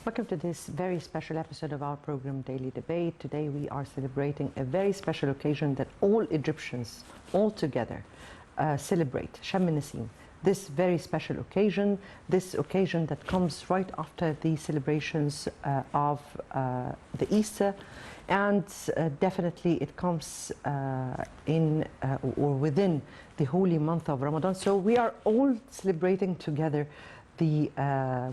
Welcome to this very special episode of our program Daily Debate. Today we are celebrating a very special occasion that all Egyptians all together celebrate, Sham al-Nasim. This very special occasion, this occasion that comes right after the celebrations of the Easter, and definitely it comes in or within the holy month of Ramadan. So we are all celebrating together the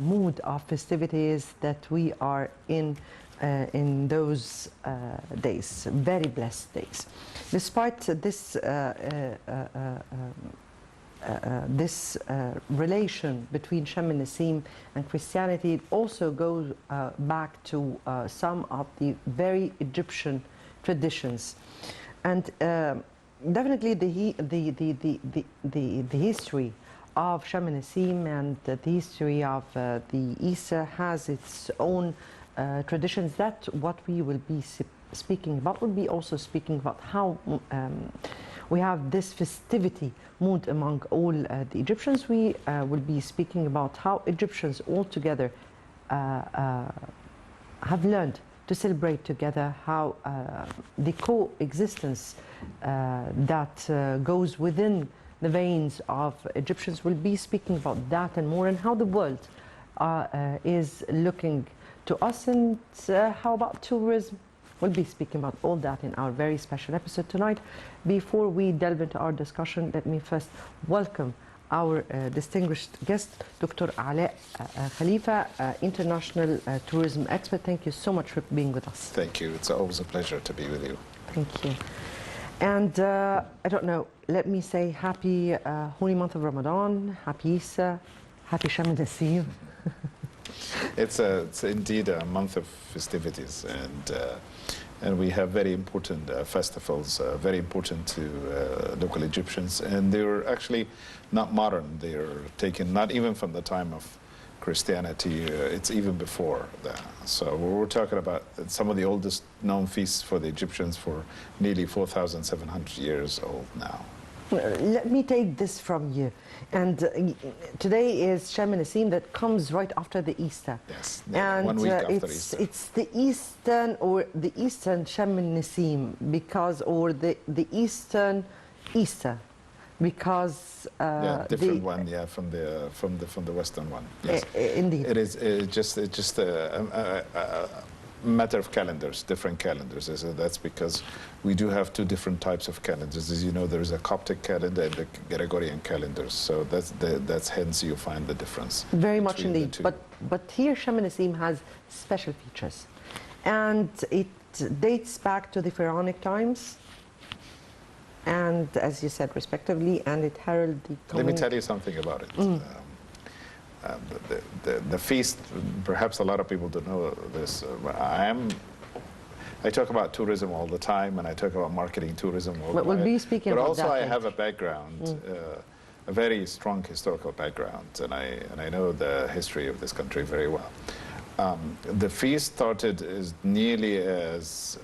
mood of festivities that we are in those days, very blessed days. Despite this relation between Sham al-Nasim and Christianity, it also goes back to some of the very Egyptian traditions, and definitely the history of Sham al-Nasim and the history of the Easter has its own traditions. That what we will be speaking about. We'll be also speaking about how we have this festivity mood among all the Egyptians. We will be speaking about how Egyptians all together have learned to celebrate together, how the coexistence that goes within the veins of Egyptians. Will be speaking about that and more, and how the world is looking to us, and how about tourism. We'll be speaking about all that in our very special episode tonight. Before we delve into our discussion, let me first welcome our distinguished guest, Dr. Alaa Khalifa, international tourism expert. Thank you so much for being with us. Thank you. It's always a pleasure to be with you. Thank you. And I don't know, let me say happy holy month of Ramadan, happy Easter, happy Sham al-Nasim. It's indeed a month of festivities, and we have very important festivals, very important to local Egyptians, and they're actually not modern. They're taken not even from the time of Christianity, it's even before that. So we're talking about some of the oldest known feasts for the Egyptians for nearly 4,700 years old now. Let me take this from you. And today is Sham al-Nasim, that comes right after the Easter. Yes, and 1 week after Easter. It's the Eastern Sham al-Nasim, because, or the Eastern Easter, because different one, from the Western one. Yes, indeed. It is just a matter of calendars, different calendars. So that's because we do have two different types of calendars. As you know, there is a Coptic calendar and a Gregorian calendar. So that's hence you find the difference. Very much indeed. But here Sham al-Nasim has special features, and it dates back to the pharaonic times, and as you said, respectively, and it heralded the coming... Let me tell you something about it. The feast, perhaps a lot of people don't know this. I talk about tourism all the time, and I talk about marketing tourism all the time. We'll be speaking about that. But also I have a background, a very strong historical background, and I know the history of this country very well. The feast started as nearly as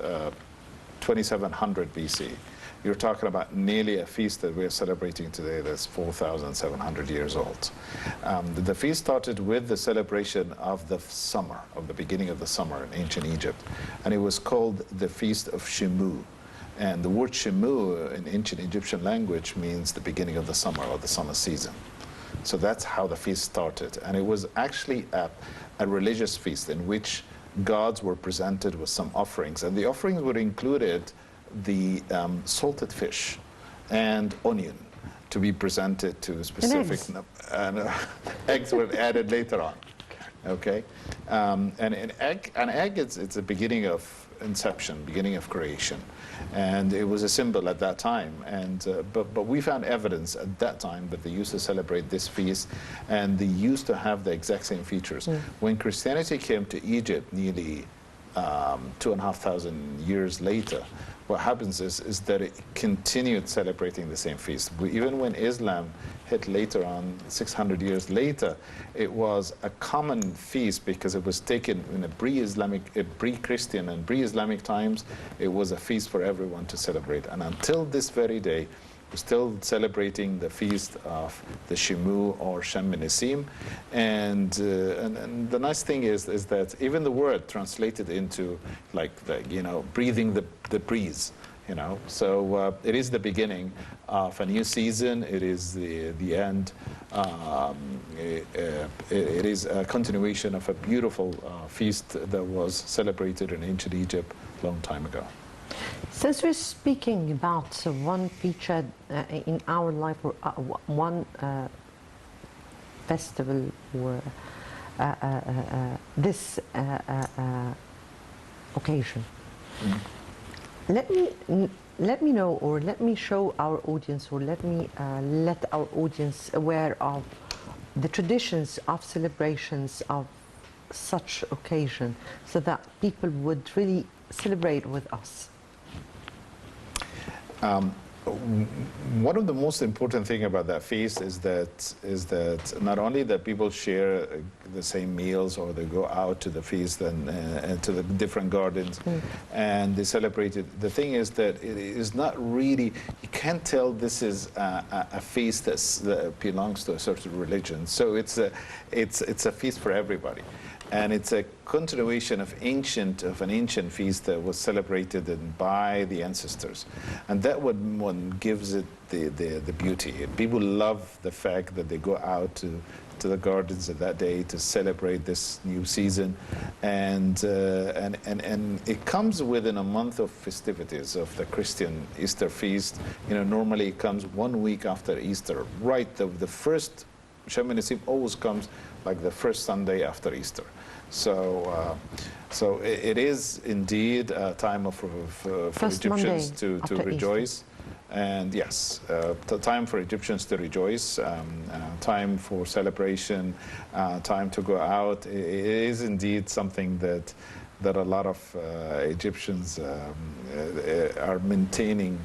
2700 BC. You're talking about nearly a feast that we're celebrating today that's 4,700 years old. The feast started with the celebration of the summer, of the beginning of the summer in ancient Egypt. And it was called the Feast of Shemu. And the word Shemu in ancient Egyptian language means the beginning of the summer, or the summer season. So that's how the feast started. And it was actually a religious feast in which gods were presented with some offerings. And the offerings were included the salted fish and onion to be presented to specific... And eggs were added later on. Okay? And an egg it's a beginning of inception, beginning of creation. And it was a symbol at that time. And but we found evidence at that time that they used to celebrate this feast, and they used to have the exact same features. When Christianity came to Egypt nearly 2,500 years later, what happens is that it continued celebrating the same feast. Even when Islam hit later on, 600 years later, it was a common feast because it was taken in a pre-Christian and pre-Islamic times. It was a feast for everyone to celebrate. And until this very day, We're still celebrating the feast of the Shimu or Shem Nisim. And the nice thing is that even the word translated into like the, breathing the breeze. So it is the beginning of a new season. It is the end. It is a continuation of a beautiful feast that was celebrated in ancient Egypt a long time ago. Since we're speaking about one feature in our life, or one festival, or this occasion, let me know, or let me show our audience, or let our audience aware of the traditions of celebrations of such occasion, so that people would really celebrate with us. One of the most important thing about that feast is that not only that people share the same meals, or they go out to the feast and to the different gardens and they celebrate it. The thing is that it is not really, you can't tell this is a feast that belongs to a certain religion. So it's a feast for everybody. And it's a continuation of an ancient feast that was celebrated by the ancestors. And that one gives it the beauty. People love the fact that they go out to the gardens at that day to celebrate this new season. And it comes within a month of festivities of the Christian Easter feast. Normally it comes 1 week after Easter. Right, the first Shem Nisim always comes like the first Sunday after Easter. So it is indeed a time for Egyptians to rejoice. Easter. And yes, the time for Egyptians to rejoice, time for celebration, time to go out. It is indeed something that a lot of Egyptians are maintaining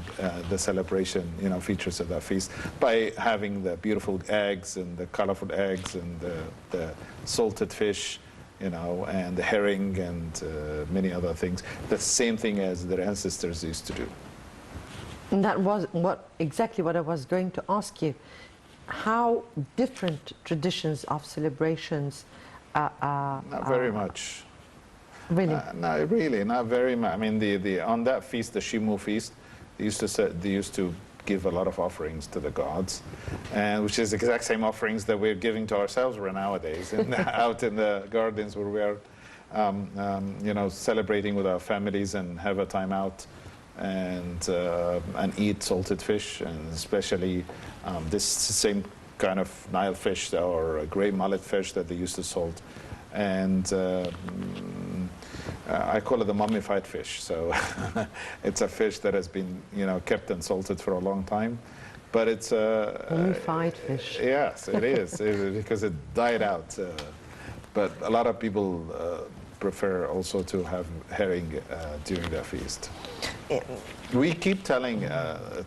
the celebration, features of that feast by having the beautiful eggs and the colorful eggs and the salted fish, and the herring and many other things. The same thing as their ancestors used to do. And that was exactly what I was going to ask you. How different traditions of celebrations not very much. Really? No, really, not very much. I mean, on that feast, the Shimu feast, they used to give a lot of offerings to the gods, and which is the exact same offerings that we're giving to ourselves nowadays, and out in the gardens where we are, celebrating with our families and have a time out, and eat salted fish, and especially this same kind of Nile fish or a gray mullet fish that they used to salt, and I call it the mummified fish. So it's a fish that has been, kept and salted for a long time, but it's a mummified fish. Yes, it is because it died out. But a lot of people prefer also to have herring during their feast. We keep telling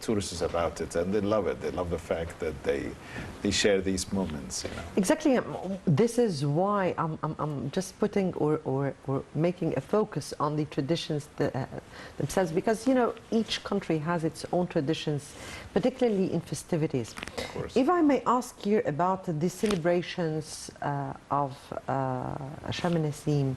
tourists about it, and they love it. They love the fact that they share these moments. Exactly. This is why I'm just putting or making a focus on the traditions themselves, because each country has its own traditions, particularly in festivities. Of course. If I may ask you about the celebrations of Shem Nisim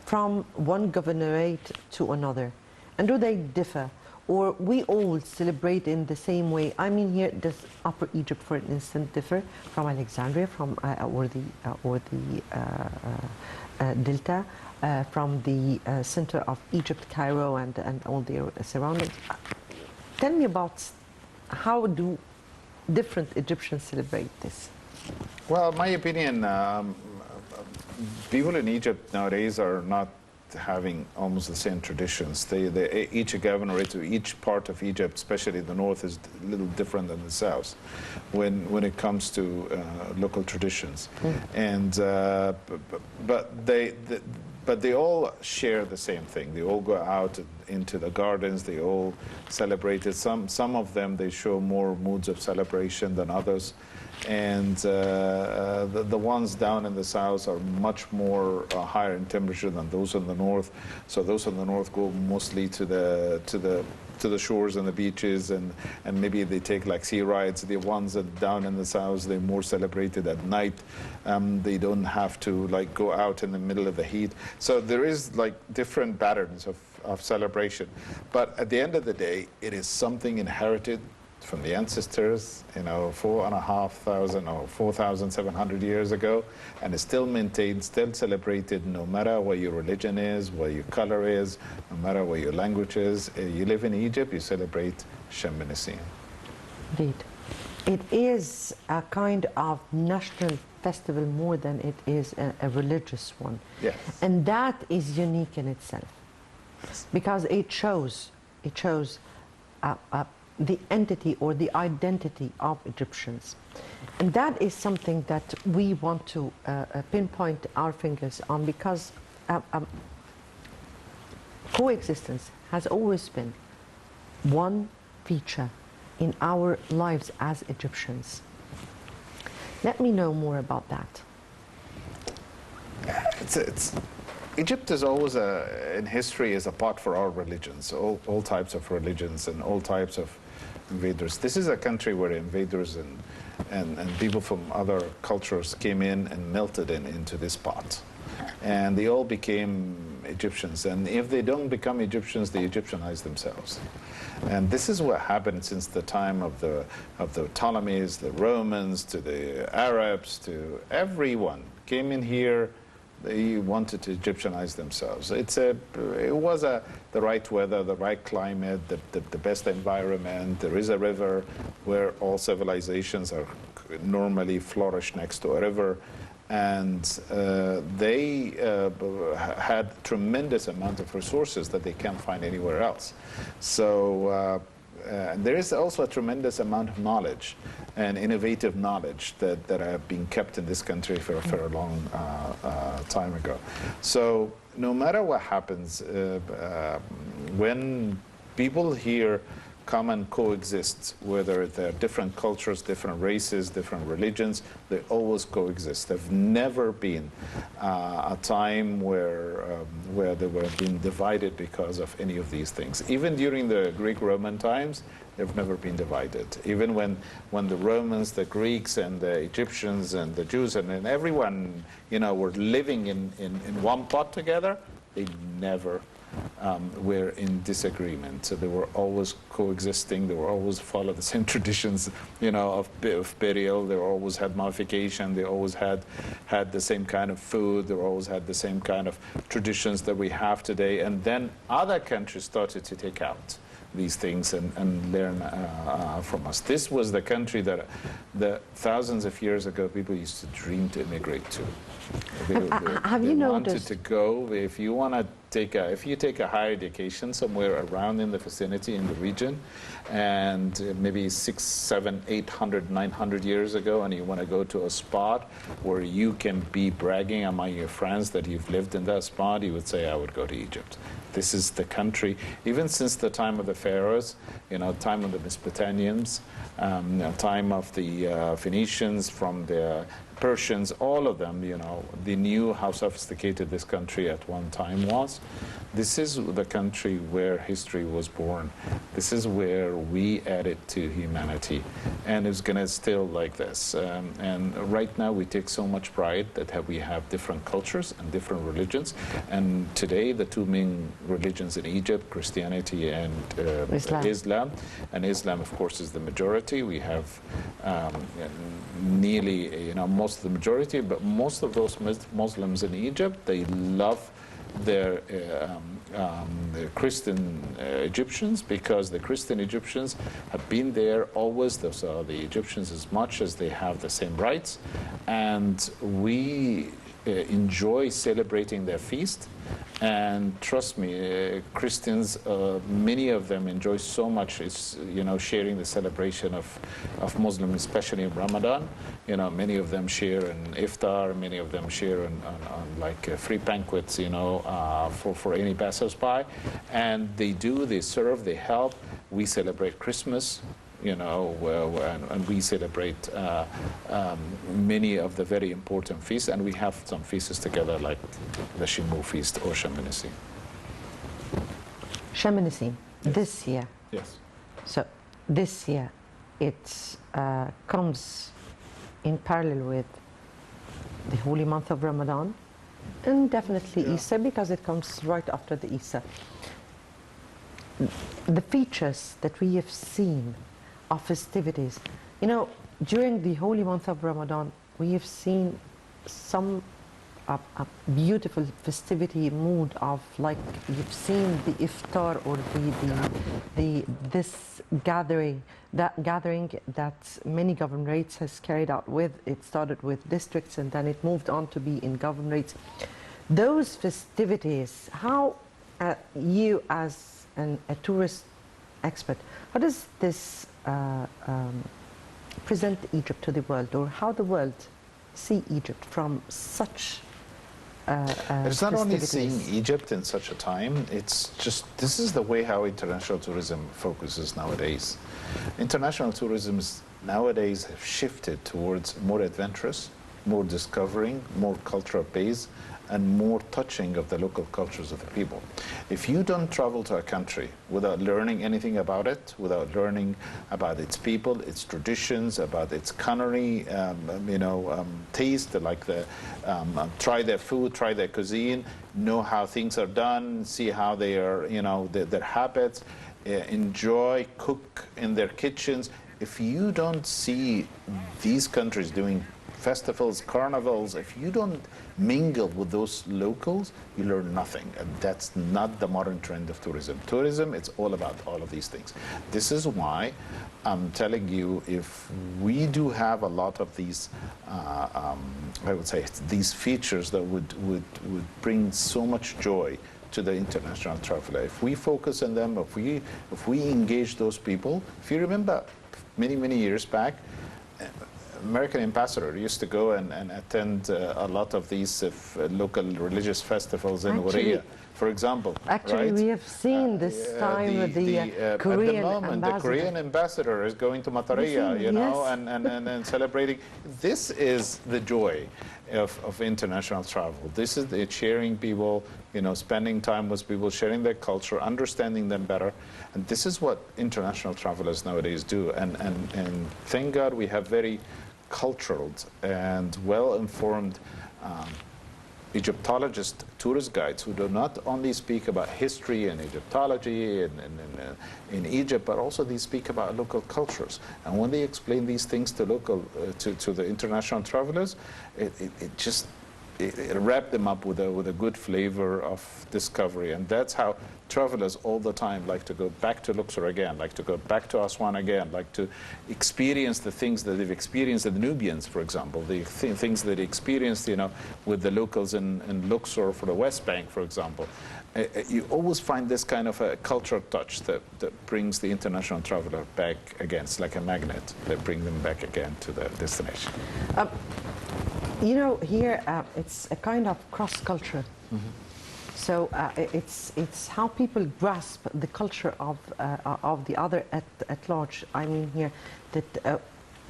from one governorate to another. And do they differ? Or we all celebrate in the same way? I mean, here, does Upper Egypt, for instance, differ from Alexandria, or the Delta, from the center of Egypt, Cairo, and all their surroundings? Tell me about how do different Egyptians celebrate this? Well, my opinion, people in Egypt nowadays are not having almost the same traditions. Each governorate to each part of Egypt, especially the north, is a little different than the south when it comes to local traditions. And but they all share the same thing. They all go out into the gardens. They all celebrate it. Some of them, they show more moods of celebration than others. And the ones down in the south are much more higher in temperature than those in the north. So those in the north go mostly to the shores and the beaches, and maybe they take like sea rides. The ones that down in the south, they're more celebrated at night. They don't have to like go out in the middle of the heat. So there is like different patterns of celebration. But at the end of the day, it is something inherited from the ancestors, 4,500 or 4,700 years ago, and is still maintained, still celebrated, no matter what your religion is, what your color is, no matter what your language is. You live in Egypt, you celebrate Shem Nessim. Indeed. It is a kind of national festival more than it is a religious one. Yes. And that is unique in itself, because it shows the entity or the identity of Egyptians. And that is something that we want to pinpoint our fingers on, because coexistence has always been one feature in our lives as Egyptians. Let me know more about that. Egypt is always in history is a pot for all religions, all types of religions and all types of invaders. This is a country where invaders and people from other cultures came in and melted into this pot. And they all became Egyptians. And if they don't become Egyptians, they Egyptianize themselves. And this is what happened since the time of the Ptolemies, the Romans, to the Arabs, to everyone came in here. They wanted to Egyptianize themselves. It was the right weather, the right climate, the best environment. There is a river where all civilizations are normally flourish next to a river. And they had tremendous amount of resources that they can't find anywhere else. So there is also a tremendous amount of knowledge and innovative knowledge that have been kept in this country for a long time ago. So no matter what happens, when people here come and coexist, whether they're different cultures, different races, different religions, they always coexist. There's never been a time where they were being divided because of any of these things. Even during the Greek-Roman times, they've never been divided. Even when the Romans, the Greeks, and the Egyptians, and the Jews, and everyone, were living in one pot together, they never were in disagreement. So they were always coexisting. They were always follow the same traditions, of burial. They always had mummification. They always had the same kind of food. They always had the same kind of traditions that we have today. And then other countries started to take out these things and learn from us. This was the country that thousands of years ago people used to dream to immigrate to. Have you noticed? Wanted to go. If you take a higher education somewhere around in the vicinity in the region, and maybe 600, 700, 800, 900 years ago, and you want to go to a spot where you can be bragging among your friends that you've lived in that spot, you would say, I would go to Egypt. This is the country, even since the time of the pharaohs, time of the Mesopotamians, time of the Phoenicians, from the Persians, all of them, they knew how sophisticated this country at one time was. This is the country where history was born. This is where we added to humanity, and it's going to still like this. And right now we take so much pride that we have different cultures and different religions. And today the two main religions in Egypt, Christianity and Islam. And Islam, of course, is the majority. We have nearly, most of the majority, but most of those Muslims in Egypt, they love their Christian Egyptians, because the Christian Egyptians have been there always. Those are the Egyptians as much as they have the same rights, and we enjoy celebrating their feast. And trust me, Christians, many of them enjoy so much, sharing the celebration of Muslims, especially in Ramadan. Many of them share in iftar, many of them share on free banquets, for any passers-by. And they serve, they help. We celebrate Christmas, and we celebrate many of the very important feasts, and we have some feasts together like the Shimu feast or Shamanism. Shamanism, Yes. this year. Yes. So this year, it comes in parallel with the holy month of Ramadan, and definitely Yeah. Easter, because it comes right after the Easter. The features that we have seen of festivities, during the holy month of Ramadan, we have seen some a beautiful festivity mood of, like, you've seen the iftar or this gathering that many governorates has carried out with. It started with districts and then it moved on to be in governorates. Those festivities, how you as a tourist expert, how does this present Egypt to the world, or how the world see Egypt from such It's not only festivities? seeing Egypt in such a time, it's just, this is the way how international tourism focuses nowadays. International tourism nowadays have shifted towards more adventurous, more discovering, more cultural based, and more touching of the local cultures of the people. If you don't travel to a country without learning anything about it, without learning about its people, its traditions, about its culinary, taste, like try their food, try their cuisine, know how things are done, see how they are, their habits, enjoy, cook in their kitchens. If you don't see these countries doing festivals, carnivals, if you don't mingle with those locals, you learn nothing. And that's not the modern trend of tourism. Tourism, it's all about all of these things. This is why I'm telling you, if we do have a lot of these, I would say, these features that would bring so much joy to the international traveler. If we focus on them, if we engage those people, if you remember many years back, American ambassador used to go and attend a lot of these local religious festivals in Uriya, for example. Actually, right? we have seen this time with the Korean at the moment, ambassador. the Korean ambassador is going to Matariya, Yes. and celebrating. This is the joy of international travel. This is the sharing people, spending time with people, sharing their culture, understanding them better. And this is what international travelers nowadays do. And thank God we have very cultural and well-informed Egyptologist tourist guides who do not only speak about history and Egyptology in Egypt, but also they speak about local cultures. And when they explain these things to to the international travelers, it wrapped them up with a good flavor of discovery. And that's how travelers all the time like to go back to Luxor again, like to go back to Aswan again, like to experience the things that they've experienced, the Nubians, for example, the things that they experienced, with the locals in Luxor for the West Bank, for example. You always find this kind of a cultural touch that brings the international traveler back again. It's like a magnet that brings them back again to the destination. Here it's a kind of cross-culture. Mm-hmm. So it's how people grasp the culture of the other at large. I mean here that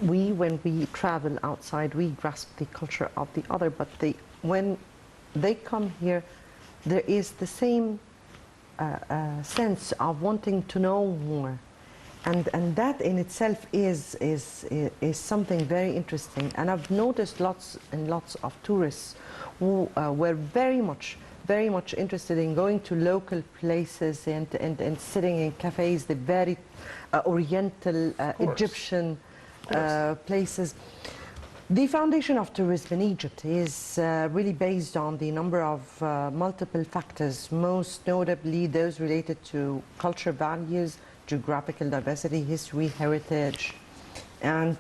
when we travel outside, we grasp the culture of the other, but when they come here, there is the same sense of wanting to know more. And that in itself is something very interesting. And I've noticed lots and lots of tourists who were very much interested in going to local places and sitting in cafes, the very oriental Egyptian places. The foundation of tourism in Egypt is really based on the number of multiple factors, most notably those related to culture values, geographical diversity, history, heritage, and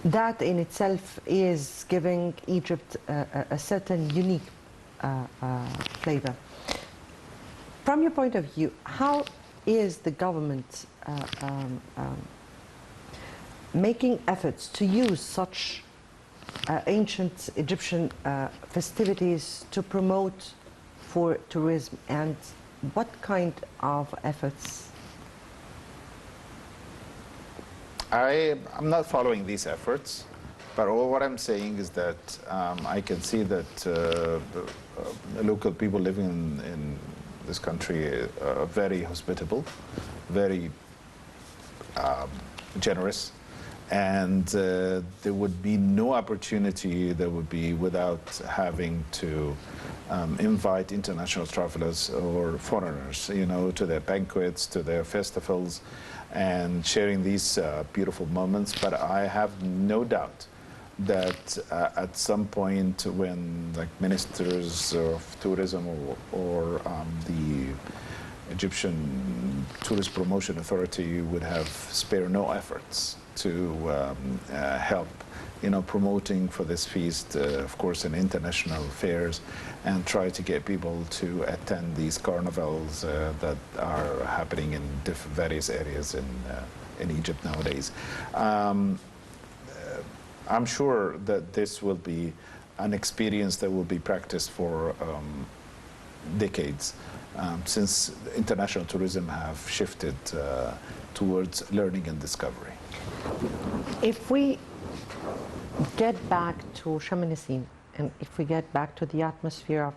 that in itself is giving Egypt a certain unique flavor. From your point of view, how is the government making efforts to use such ancient Egyptian festivities to promote for tourism and what kind of efforts? I'm not following these efforts, but all what I'm saying is that I can see that the local people living in this country are very hospitable, very generous, and there would be no opportunity that would be without having to invite international travelers or foreigners, you know, to their banquets, to their festivals, and sharing these beautiful moments. But I have no doubt that at some point when like ministers of tourism or the Egyptian Tourist Promotion Authority would have spared no efforts to help, you know, promoting for this feast, of course, in international fairs, and try to get people to attend these carnivals that are happening in various areas in Egypt nowadays. I'm sure that this will be an experience that will be practiced for decades, since international tourism have shifted towards learning and discovery. If we get back to Shamanism, and if we get back to the atmosphere of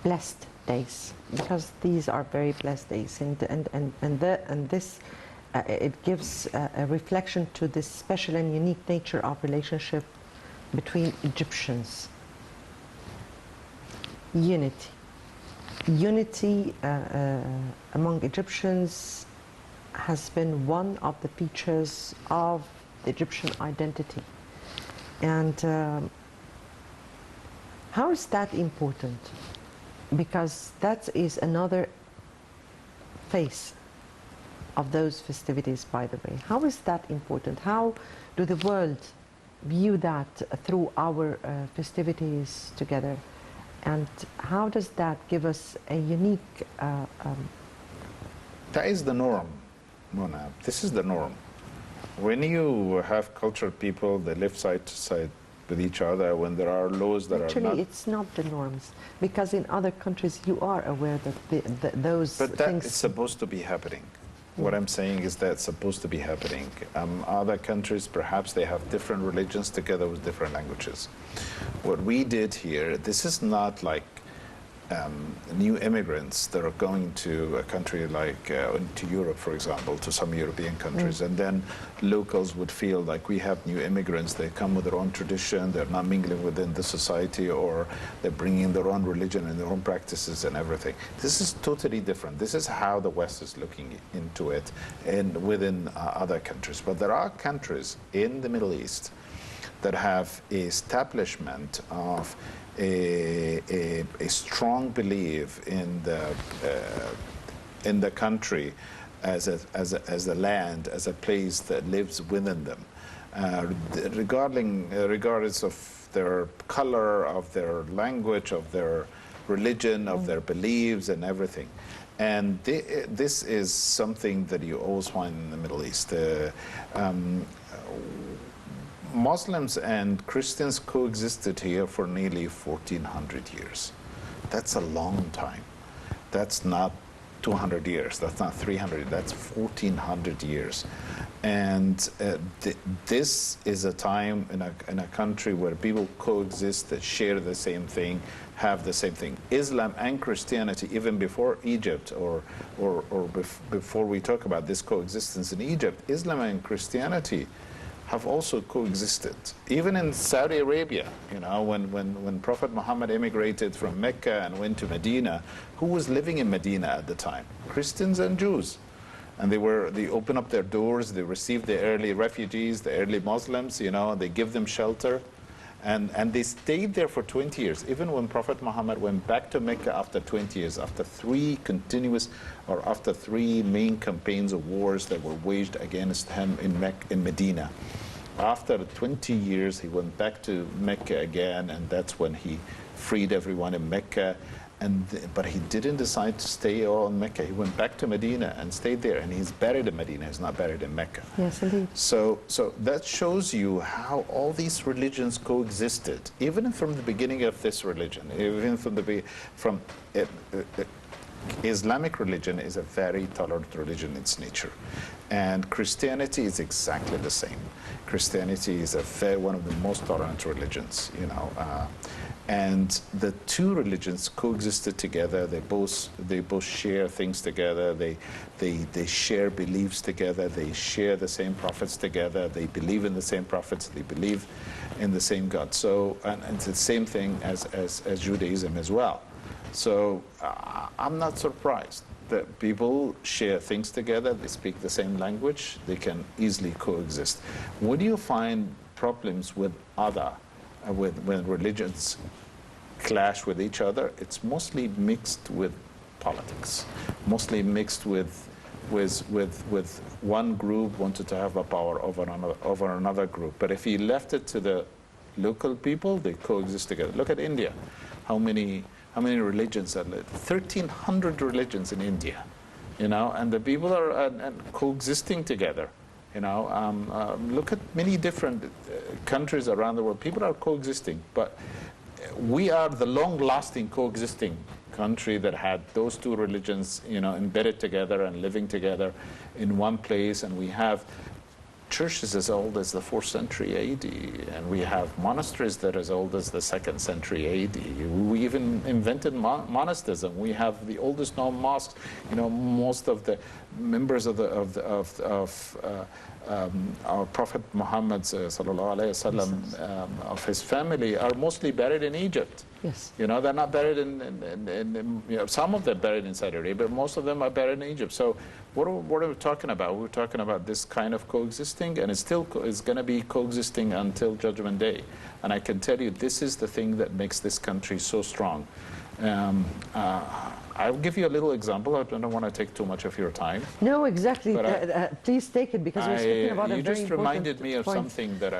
blessed days, because these are very blessed days, and this it gives a reflection to this special and unique nature of relationship between Egyptians. Unity among Egyptians has been one of the features of the Egyptian identity. And how is that important? Because that is another face of those festivities, by the way. How is that important? How do the world view that through our festivities together? And how does that give us a unique... That is the norm, Mona. This is the norm. When you have cultured people, they live side to side with each other, when there are laws that Actually, are not... it's not the norms, because in other countries you are aware that those But that things... is supposed to be happening. What I'm saying is that it's supposed to be happening. Other countries, perhaps they have different religions together with different languages. What we did here, this is not like new immigrants that are going to a country like to Europe, for example, to some European countries, and then locals would feel like we have new immigrants. They come with their own tradition. They're not mingling within the society, or they're bringing their own religion and their own practices and everything. This is totally different. This is how the West is looking into it, and within other countries. But there are countries in the Middle East that have a establishment of a strong belief in the country as a land, as a place that lives within them, regardless of their color, of their language, of their religion, of their beliefs and everything. And this is something that you always find in the Middle East. Muslims and Christians coexisted here for nearly 1,400 years. That's a long time. That's not 200 years. That's not 300. That's 1,400 years. And this is a time in a country where people coexist, that share the same thing, have the same thing. Islam and Christianity, even before Egypt, or before we talk about this coexistence in Egypt, Islam and Christianity have also coexisted. Even in Saudi Arabia, you know, when Prophet Muhammad immigrated from Mecca and went to Medina, who was living in Medina at the time? Christians and Jews. And they open up their doors, they receive the early refugees, the early Muslims, you know, they give them shelter. And they stayed there for 20 years. Even when Prophet Muhammad went back to Mecca after 20 years, after three main campaigns of wars that were waged against him in Medina. After 20 years, he went back to Mecca again, and that's when he freed everyone in Mecca. But he didn't decide to stay all in Mecca. He went back to Medina and stayed there, and he's buried in Medina. He's not buried in Mecca. Yes, indeed. So that shows you how all these religions coexisted, even from the beginning of this religion, even from Islamic religion is a very tolerant religion in its nature, and Christianity is exactly the same. Christianity is one of the most tolerant religions, you know. And the two religions coexisted together. They both share things together. They share beliefs together. They share the same prophets together. They believe in the same prophets. They believe in the same God. So, and it's the same thing as Judaism as well. So I'm not surprised that people share things together. They speak the same language. They can easily coexist. When you find problems with when religions clash with each other, it's mostly mixed with politics, mostly mixed with one group wanted to have a power over another group. But if you left it to the local people, they coexist together. Look at India. How many religions are there? 1,300 religions in India, you know, and the people are coexisting together. You know, look at many different countries around the world. People are coexisting, but we are the long-lasting coexisting country that had those two religions, you know, embedded together and living together in one place. And we have churches as old as the 4th century AD, and we have monasteries that are as old as the 2nd century AD. We even invented monasticism. We have the oldest known mosques. You know, most of the members of our Prophet Muhammad sallallahu alaihi wasallam of his family are mostly buried in Egypt. Yes. You know, they're not buried in you know, some of them buried in Saudi Arabia, but most of them are buried in Egypt. So what are we talking about? We're talking about this kind of coexisting, and it's going to be coexisting until Judgment Day. And I can tell you, this is the thing that makes this country so strong. I'll give you a little example. I don't want to take too much of your time. No, exactly. Please take it, because we're speaking about a very important point. You just reminded me of something that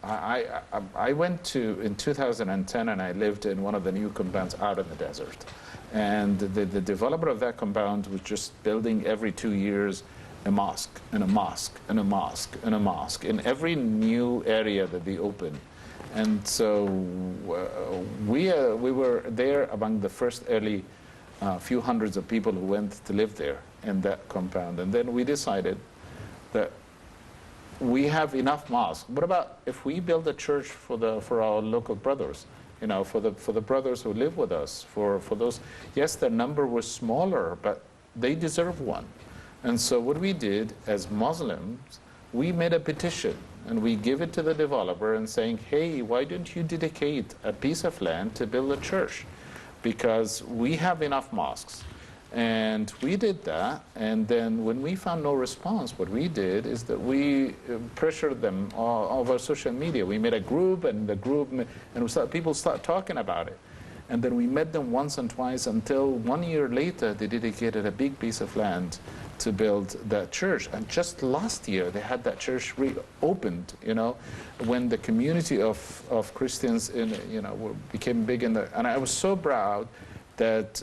I went to in 2010, and I lived in one of the new compounds out in the desert. And the developer of that compound was just building every 2 years a mosque and a mosque and a mosque and a mosque in every new area that they opened. And so we were there among the first early few hundreds of people who went to live there in that compound. And then we decided that we have enough mosques. What about if we build a church for our local brothers? You know, for the brothers who live with us, for those. Yes, their number was smaller, but they deserve one. And so what we did as Muslims, we made a petition, and we give it to the developer and saying, hey, why don't you dedicate a piece of land to build a church? Because we have enough mosques. And we did that, and then when we found no response, what we did is that we pressured them over social media. We made a group, and people start talking about it. And then we met them once and twice until 1 year later, they dedicated a big piece of land to build that church. And just last year, they had that church reopened, you know, when the community of Christians, became big and I was so proud that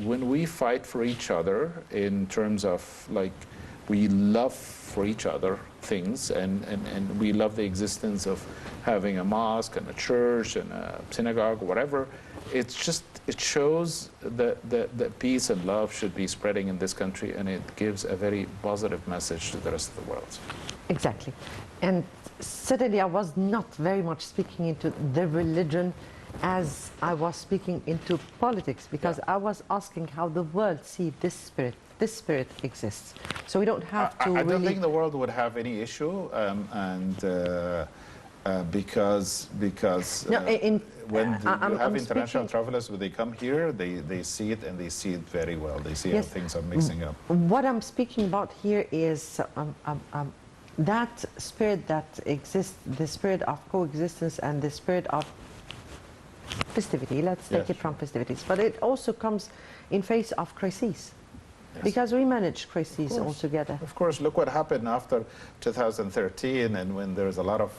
when we fight for each other in terms of, like, we love for each other things, and we love the existence of having a mosque and a church and a synagogue, whatever, it shows that peace and love should be spreading in this country, and it gives a very positive message to the rest of the world. Exactly. And certainly I was not very much speaking into the religion as I was speaking into politics, because I was asking how the world sees this spirit. This spirit exists. So we don't have to I don't think the world would have any issue, because no, when you have international travelers, when they come here, they see it, and they see it very well. They see how things are mixing up. What I'm speaking about here is that spirit that exists, the spirit of coexistence and the spirit of festivity. Let's take it from festivities. But it also comes in face of crises. Yes. Because we manage crises altogether. Of course, look what happened after 2013, and when there was a lot of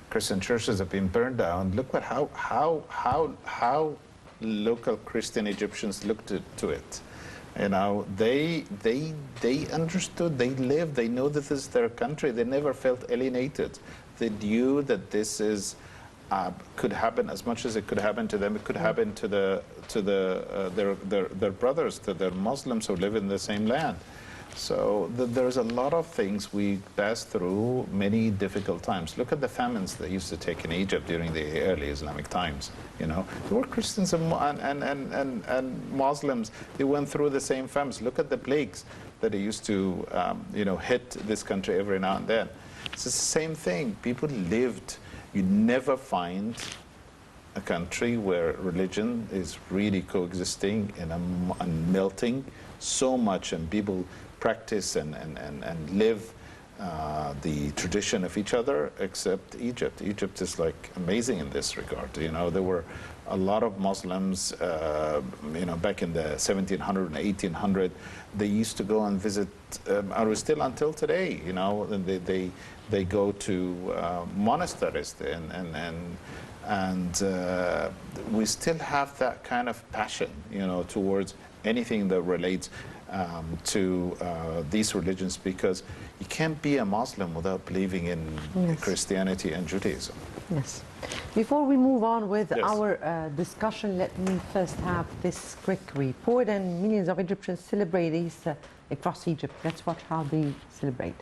Christian churches have been burned down. Look what how local Christian Egyptians looked to it. You know, they understood, they lived, they know that this is their country. They never felt alienated. They knew that this is could happen as much as it could happen to them. It could happen to their brothers, to their Muslims who live in the same land. So there's a lot of things we passed through, many difficult times. Look at the famines that used to take in Egypt during the early Islamic times. You know, there were Christians and Muslims. They went through the same famines. Look at the plagues that they used to, you know, hit this country every now and then. It's the same thing. People lived. You never find a country where religion is really coexisting and melting so much, and people practice and live the tradition of each other, except Egypt. Egypt is like amazing in this regard. You know, there were a lot of Muslims, you know, back in the 1700 and 1800, they used to go and visit, or still until today, you know, and they go to monasteries and we still have that kind of passion, you know, towards anything that relates to these religions, because you can't be a Muslim without believing in Christianity and Judaism. Yes. Before we move on with Yes. our discussion, let me first have this quick report. And millions of Egyptians celebrate Easter across Egypt. Let's watch how they celebrate.